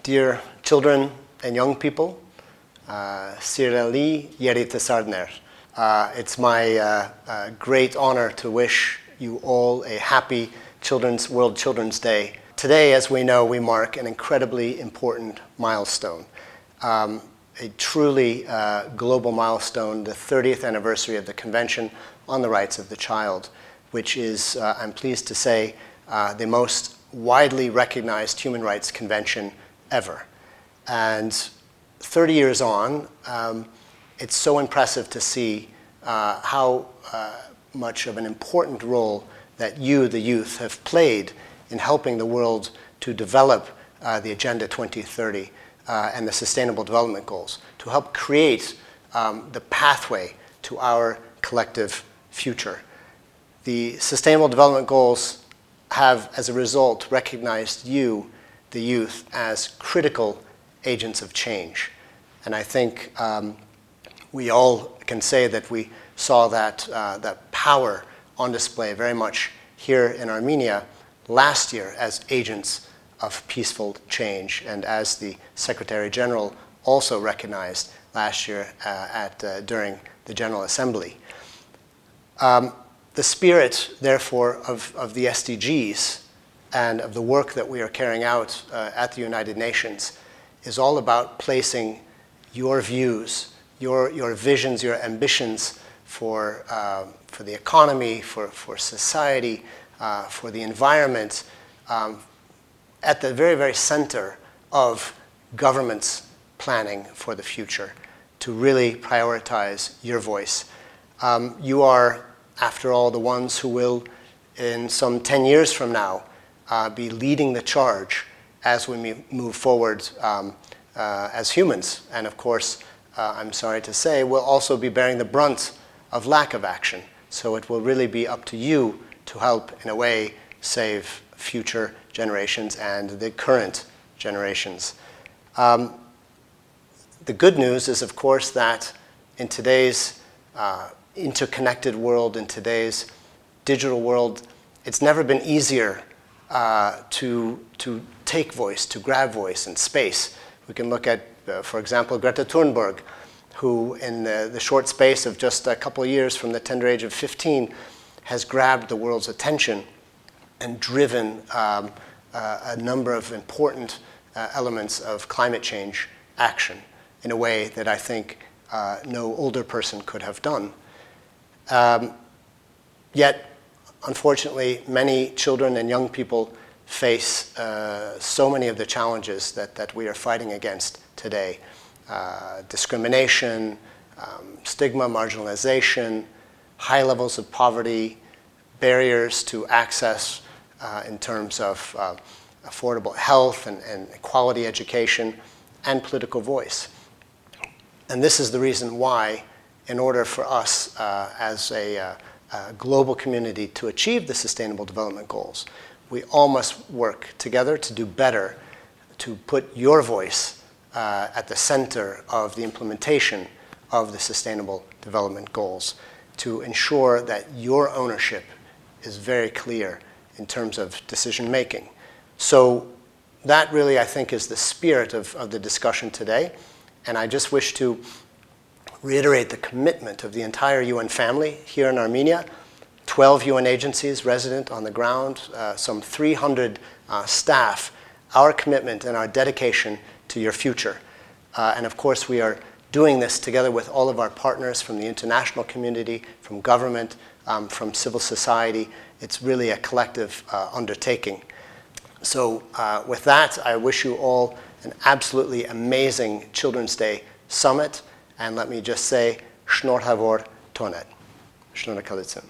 Dear children and young people, Sireli Yeritasardner. It's my great honor to wish you all a happy World Children's Day. Today, as we know, we mark an incredibly important milestone, a truly global milestone, the 30th anniversary of the Convention on the Rights of the Child, which is, I'm pleased to say, the most widely recognized human rights convention ever. And 30 years on, it's so impressive to see how much of an important role that you, the youth, have played in helping the world to develop the Agenda 2030 and the Sustainable Development Goals, to help create the pathway to our collective future. The Sustainable Development Goals have, as a result, recognized you, the youth, as critical agents of change. And I think we all can say that we saw that power on display very much here in Armenia last year as agents of peaceful change, and as the Secretary General also recognized last year during the General Assembly. The spirit, therefore, of the SDGs and of the work that we are carrying out at the United Nations is all about placing your views, your visions, your ambitions for the economy, for society, for the environment, at the very, very center of government's planning for the future, to really prioritize your voice. You are, after all, the ones who will, in some 10 years from now, be leading the charge as we move forward as humans. And of course, I'm sorry to say, we'll also be bearing the brunt of lack of action. So it will really be up to you to help, in a way, save future generations and the current generations. The good news is, of course, that in today's interconnected world, in today's digital world, it's never been easier to take voice, to grab voice in space. We can look at, for example, Greta Thunberg, who in the short space of just a couple of years from the tender age of 15 has grabbed the world's attention and driven a number of important elements of climate change action in a way that I think no older person could have done. Yet, unfortunately, many children and young people face so many of the challenges that we are fighting against today. Discrimination, stigma, marginalization, high levels of poverty, barriers to access in terms of affordable health and quality education, and political voice. And this is the reason why, in order for us as a global community to achieve the Sustainable Development Goals, we all must work together to do better, to put your voice at the center of the implementation of the Sustainable Development Goals, to ensure that your ownership is very clear in terms of decision making. So that really, I think, is the spirit of the discussion today. And I just wish to reiterate the commitment of the entire UN family here in Armenia, 12 UN agencies resident on the ground, some 300 staff, our commitment and our dedication to your future. And of course, we are doing this together with all of our partners from the international community, from government, from civil society. It's really a collective undertaking. So with that, I wish you all an absolutely amazing Children's Day Summit. And let me just say, Shnor Havor Tonet. Shnor Kalitsin.